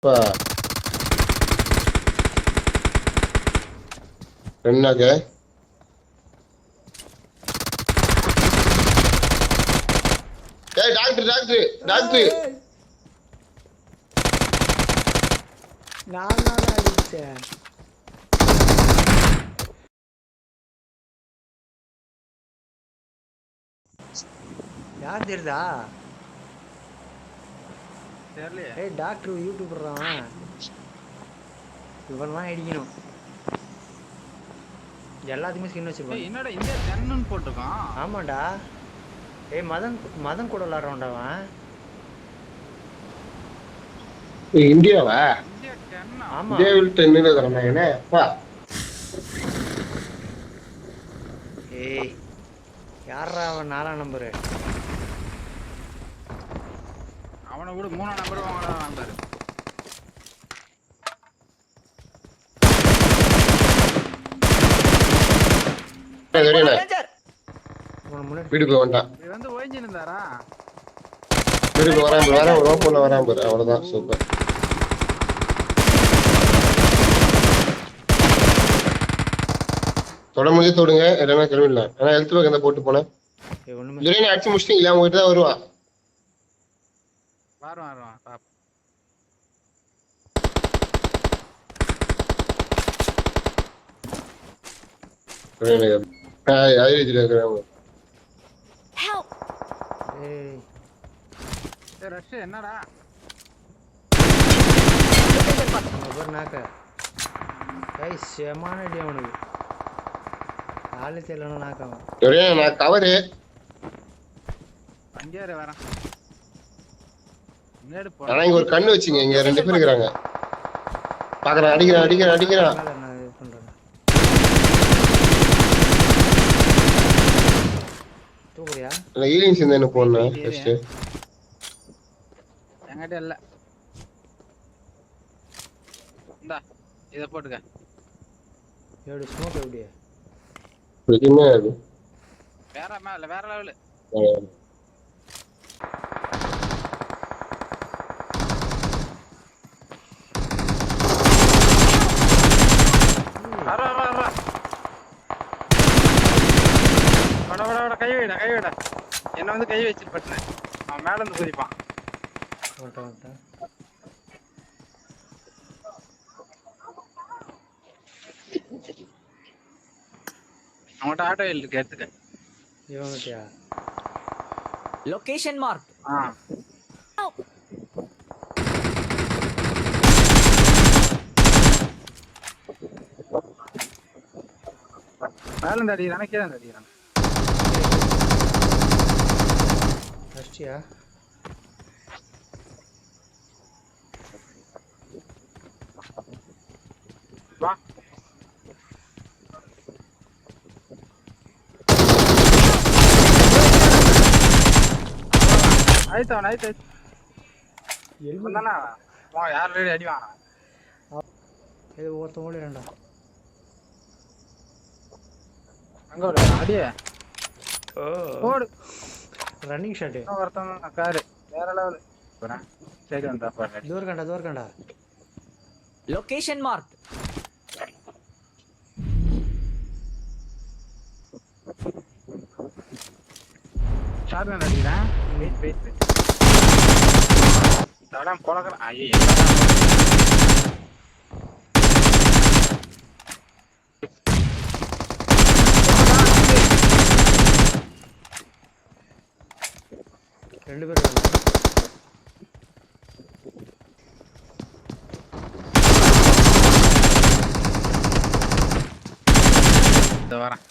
இப்ப என்னங்க ஏய் டாக்டர் நான் அடிச்சேன். யார் தெரியுதா? தெரியலையே. ஏய் டாக்டர் யூடியூபர்றான். இவன் தான் அடிக்கணும். எல்லாத்துக்குமே ஸ்கின் வச்சிருப்பான். என்னடா இந்தியா 10ன்னு போட்டுருக்கான். ஆமாடா. ஏய் மதன் கூட விளாடுறான்டா அவன். இந்தியாவா? இந்தியா 10. ஆமா. இந்தியாவில் 10ன்னு தரமாங்கனே. அப்பா. ஏய் யாரா அவன் 4ஆம் நம்பர்? அவனை கூட 3ஆம் நம்பர் வாங்கலாம் பாரு. வீட்டுக்கு வந்துட்டான். இது வந்து ஓய்ஞ்சி இருந்தாரா? வீட்டுக்கு வரேன் ஓப்பன்ல வரான் பாரு. அவ்வளவுதான். சூப்பர். தொடமுடிஞ்சு தொடுங்க. எல்லாமே கிளம்பிடலாம். ஏன்னா ஹெல்த் பேக் எந்த போட்டு போனேன். இல்லைன்னா அடிச்சு முடிச்சிட்டீங்களா? உங்ககிட்ட தான் வருவா. வருவான் பாப்பா. ரஷ் என்னடா செமானடி அவனுக்கு ஆளு தெரியலன்னா நாக்காவன். நான் கவரு அங்கேயே வரேன். ஆனா இங்க ஒரு கண்ணு வச்சுங்க. இங்க 2 பேர் இருக்காங்க. பாக்குறேன். அடிக்கிறான். நான் இது பண்றேன். தூக்குறியா? இல்ல ஹீலிங்ஸ் இந்த என்ன போடணும் ஃபர்ஸ்ட். என்கிட்ட இல்ல. இந்தா இத போட்டுக்க. ஏடு ஸ்மோக் எப்படியே? இதுமே அது. வேற லெவல். கை விட என்ன வந்து கை வச்சிட்டு பட்டுனேன். அவன் மேல இருந்து குதிப்பான். அவன்கிட்ட ஆட்டோ இருக்கு, எடுத்துக்க. இவன்கிட்டயா? Location mark. மேல இருந்து அடிக்கிறானே, கீழே இருந்து அடிக்கிறான். அஷ்டியா? வா. ஆயிட்டு. எல்மந்தானா? வா யார் ரெடி அடி வாங்க. இது ஒருத்தன் ஓடிறான்டா. அங்க ஒரு அடியே. ஓடு. Running shot. ஒருத்தன் கார் வேற லெவல். போறேன். சரி வந்தா பாரு. தூர்கண்டா. Location mark. ஷாட் கன் அடிக்கிறேன். வெயிட். தடம் போலக்கற. ஐயோ. ரெண்டு பேர் வரேன்.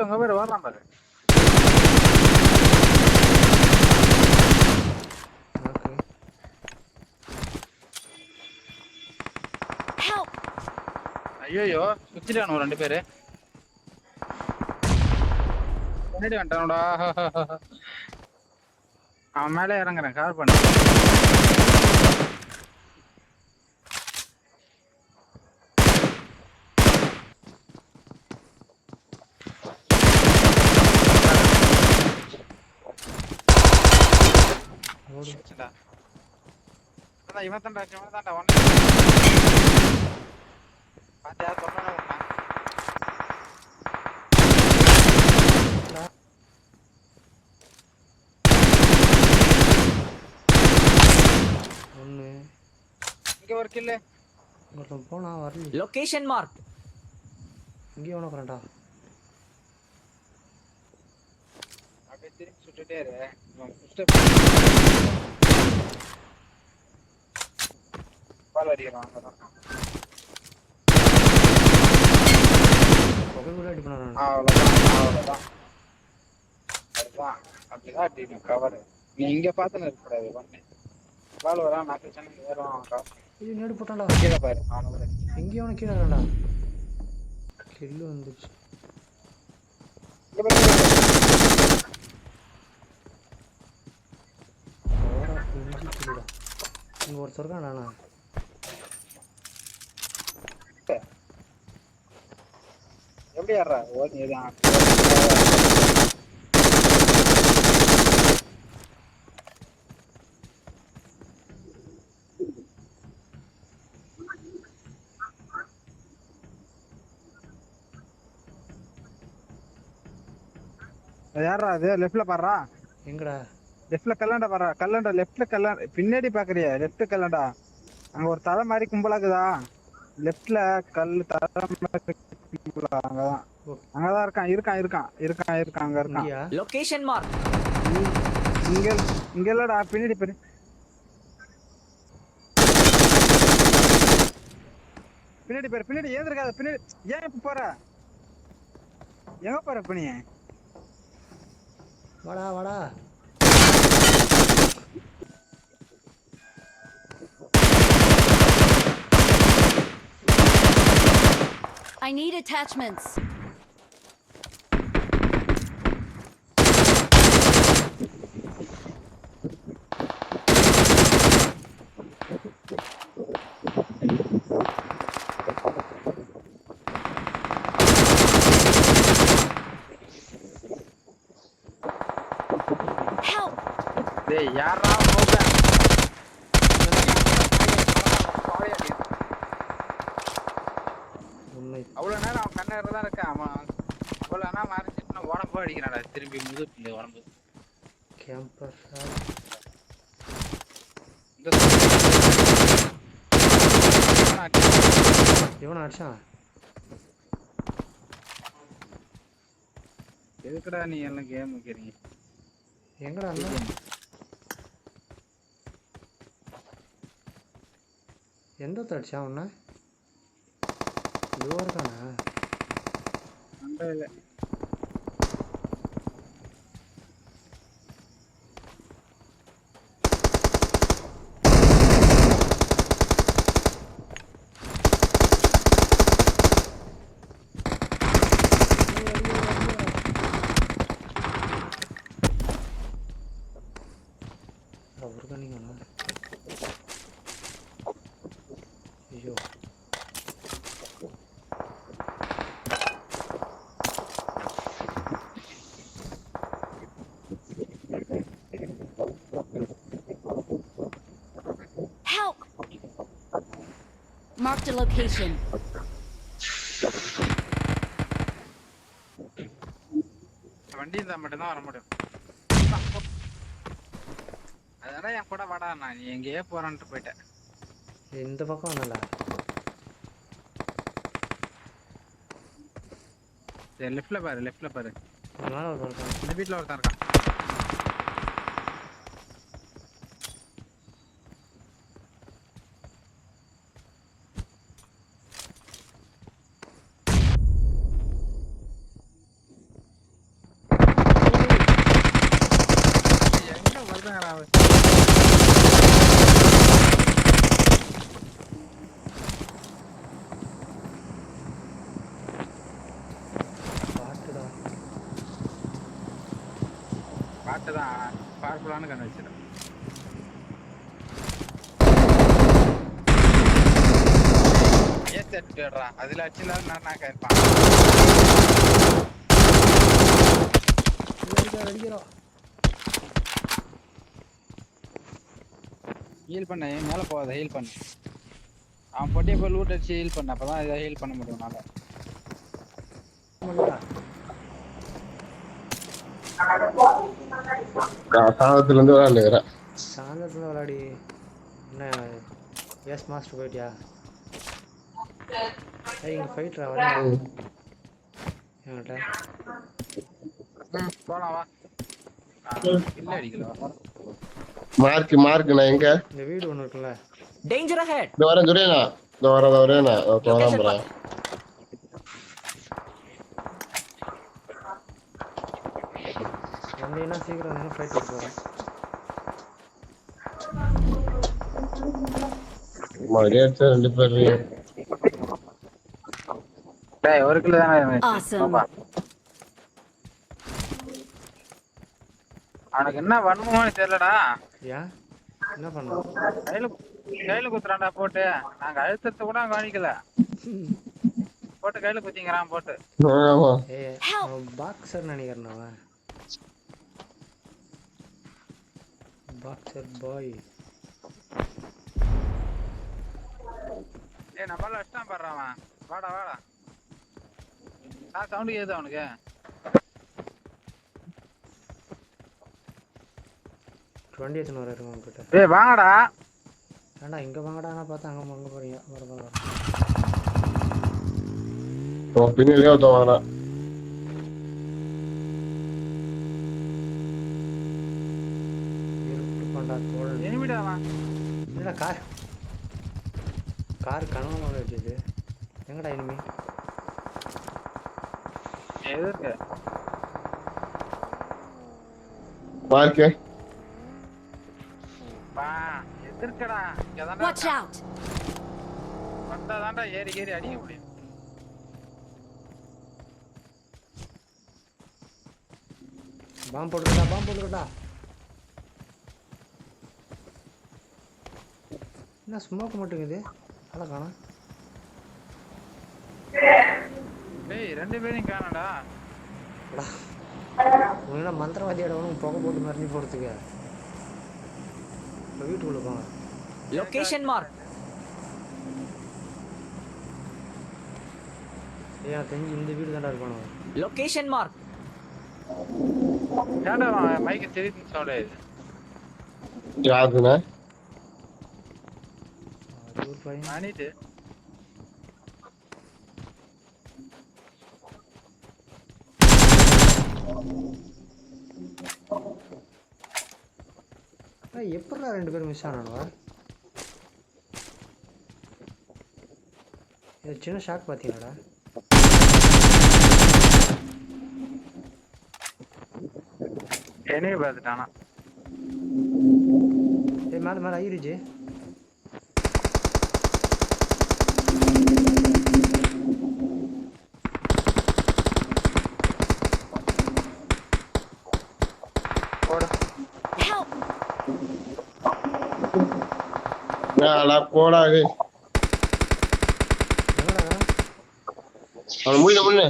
உங்க பேர் வரலாம் பாரு. ஐயோ சுத்திட்டானு 2 பேரு. முன்னாடி வந்துட்டானோடா. அவன் மேலே இறங்குறேன். கார் பண்ண ஓடு. அதான் இவன் தான்டா ஒண்ணு பாத்தியா சொன்னா ஒண்ணு. இங்க ஒரு கில்லு. ஒருத்தன் போனா வரல. Location marked. இங்கே வேணா ஃப்ரெண்டா. அப்படியே திருப்பி சுட்டுட்டே இரு. பால் அடிக்கிறான் அங்கதான். புகை கூட அடி பண்ணான். அவ்வளவுதான். அப்படிதான் அடிக்கணும் கவர். நீ இங்க பாத்துன்னு இருக்கக்கூடாது பண்ணு. பால் வரா நாக்கு சென்னை ஏறும். இது நேடு போட்டான்டா. கீழே பாரு அவனை. எங்கேயோ அவனை கீழே இருக்கான்டா. கில்லு வந்துச்சு. இங்க ஒருத்தர் இருக்கான்டா. எப்படி ஆடுறா ஓடிதான் யாரா அது லெஃப்ட்ல பாடுறா எங்கடா லெஃப்ட்ல கல்லாண்டா பாடுறா கல்லாண்டா லெஃப்ட்ல கல்லாண்டா பின்னாடி பாக்குறியா லெஃப்ட் கல்லாண்டா அங்க ஒரு தலை மாதிரி கும்பலாக்குதா லெஃப்ட்ல கல்லு தலை மாதிரி கும்பலா அங்கதான் அங்கதான் இருக்கான் அங்க இருக்கான் Location marked. இங்க இல்லடா பின்னாடி பாரு பின்னாடி ஏன் இருக்காத பின்னாடி ஏன் இப்ப போற எங்க போற இப்ப நீ வாடா I need attachments. Help! டேய் யாரா போக அவ்வளவு நேரம் அவன் கண்ணாரு தான் இருக்கான் அவன் அவ்வளவு நேரம் மறைச்சிட்டு உடம்பு அடிக்கிறாடா திரும்பி முதுகுல உடம்பு கேம்பர் இவனை அடிச்சான் எதுக்குடா நீ எல்லாம் கேம் வைக்கிறீங்க எங்கடா எந்த தடிச்சான் உன்ன இதுவா இருக்கானா இல்ல ஐயோ Help! Marked a location. வண்டி இருந்தா மட்டும்தான் வர முடியும் அதெல்லாம் என் கூட வாடா நான் நீ எங்கேயே போறான்ட்டு போயிட்டேன் இந்த பக்கம் வந்தல லெஃப்ட்ல பாரு மேல ஒரு இருக்கான் இந்த வீட்ல ஒருத்தன் இருக்கான் எங்க வருதுங்கடா அவன் பாட்டுதான் பவர்ஃபுல்லான கண்ணு வச்சிடும் ஏத்துடுறா அதுல அடிச்சிருந்தா நான் இருப்பான் அடிக்கிறோம் ஹீல் பண்ண மேல போகாத ஹீல் பண்ணு அவன் பொட்டியை போய் லூட் அடிச்சு ஹீல் பண்ண அப்பதான் இதை ஹீல் பண்ண முடியும் நாள சாதத்துல இருந்து விளையாண்டுக்கிறேன். சாயந்தரத்துல விளையாடி என்ன எஸ் மாஸ்டர் போயிட்டியா? ஏய் இங்க ஃபைட்ரா வரேன் என்கிட்ட. போலாம் வா இல்ல அடிக்கல மார்க் நான் எங்க இந்த வீடு ஒண்ணு இருக்குல்ல. Danger ahead. இந்த வரேன் துரையண்ணா. இந்த வரேன் நான் Location போறேன். வந்தீங்கன்னா சீக்கிரம் வந்து ஃபைட் போறேன். மரியாதை 2 பேர். டேய் 1 கிலோ தானே Awesome. அவனுக்கு என்ன பண்ணுமோன்னு தெரியலடா. ஏன் என்ன பண்ணோம்? கையில குத்துறான்டா போட்டு நாங்க அழுத்தத்தை கூட கவனிக்கல போட்டு கையில குத்திங்கிறான் போட்டு. ஆமா. ஏய் அவன் பாக்ஸர் நினைக்கிறேன் அவன். பாக்ஸர் பாய். ஏய் நம்மள அஷ்டம் பண்றான் வாடா சவுண்ட் கேக்குது அவனுக்கு. எத்தனை வர இருக்கும் உங்ககிட்ட? ஏய் வாங்கடா. ஏண்டா இங்க வாங்கடா நான் பார்த்தா அங்க போறீங்க. வர பின்னாடியே வரா. எனிமிடா அவன். என்னடா கார் கனவுல வச்சிருக்கு. எங்கடா இனிமே? எதுக்கு? மார்க் பா எதிர்க்கடா. இங்கதான்டா. Watch out. வந்தாதான்டா ஏறி அடிக்க முடியும். பாம்பு போட்டுக்கடா. என்ன ஸ்மோக் மாட்டேங்குது? அட காணோம். டேய் 2 பேரையும் காணடா. உன்ன மந்திரவாதியோட உனக்கு புகை போட்டு மரணி போறதுக்கு. வீட்டுக்குள்ள போங்க. Location marked. ஏன் தெரிஞ்சு இந்த வீடு தான்டா இருப்பானு. Location marked. ஏன்டா மைக் தெரியுது சவுண்ட் ஆயிடுது. யாருன்னா ஒரு பையன் மானிட்டு எப்படா 2 பேரும் மிஸ் ஆனானுவா? இது சின்ன ஷாக் பாத்தீங்களாடா? என்னைய பார்த்துட்டானா? ஏய் மேல ஐரிஜி. Help. போடா இது. எங்கடா? அவன் முடியல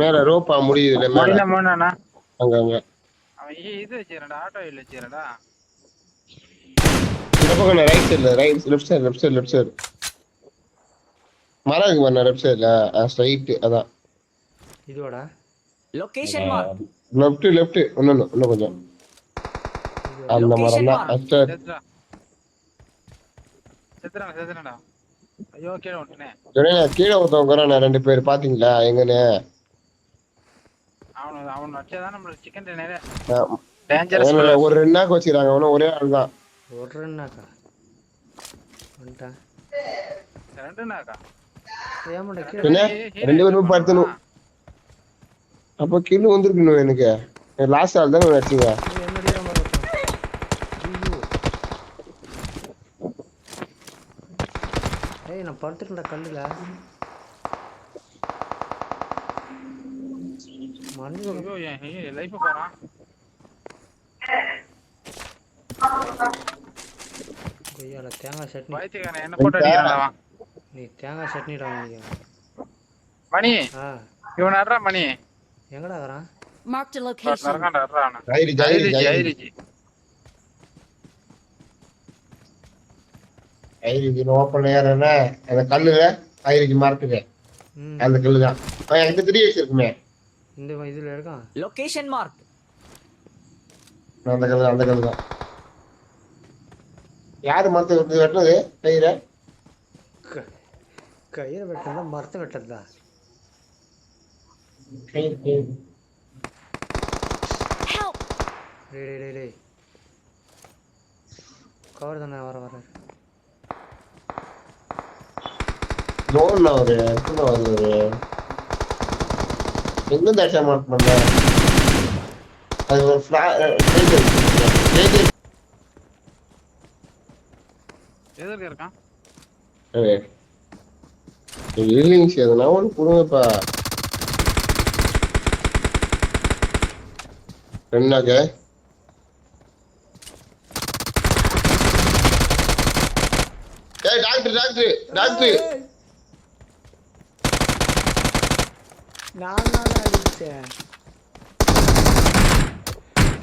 மேல ரோப்பா முடியுதுல மேல. முடியல அங்க அவன் இது வச்சிரடா ஆட்டோ இல்ல வச்சிரடா. இந்த பக்கம் ரைட் சைடுல லெஃப்ட் சைடு மரம் இருக்கு பாருங்க லெஃப்ட் சைடுல ஸ்ட்ரைட் அதான். இதுவாடா? Location marked. லெஃப்ட் இன்னும் கொஞ்சம் அந்த மரம் தான். செத்துறானடா. ஐயோ கீழே வந்துட்டேனே. கீழே ஒருத்தவங்க 2 பேர் பாத்தீங்களா எங்கன்னு? அவன் வச்சதான் நம்ம சிக்கன் டின்னர் டேஞ்சரஸ். ஒரு 2 நாக்கு வச்சிருக்காங்க. அவனும் ஒரே ஆள் தான். ஒரு 2 நாக்கா வந்துட்டா? 2 நாக்கா? ஏமாடா என்ன 2 பேரும் படுத்தணும். அப்ப கில்லு வந்திருக்கணும் எனக்கு. லாஸ்ட் ஆள் தானே வச்சீங்க. ஏய் நான் படுத்துட்டேன்டா கல்லுல. ஐயோ என் லைஃப் போறான். கொய்யால தேங்காய் சட்னி. பைத்தியக்காரன் என்ன போட்டு அடிக்கறானே. நீ தேங்காய் சட்னிடா நீங்க. மணி இவன் அறா மணி எங்கடா வரான்? Marked a location. நரகண்டா அறா அவன. ஐரிஜி ஐரிக்கு ஓப்பன் ஏறனா அந்த கல்லுல ஐரிக்கு மரத்துக்கு ம் அந்த கல்லு தான் என்கிட்ட 3x இருக்குமே இந்த இதுல இருக்கான். Location marked. அந்த கல்லு தான் யாரு மரத்தை வெட்டினது கயிறை கயிறை வெட்டுறதா மரத்தை வெட்டுறதா? கயிறு Help! டேய் கவர் தானே வர லோன் அவரு எத்தனை வருது எங்க தாட்சா மார்க் பண்ண அது ஒரு எதிர்க்க இருக்கான் இல்லைங்க எதுனா ஒன்று கொடுங்கப்பா என்னங்க ஏய் டாக்டர் நான் அடிச்சேன்.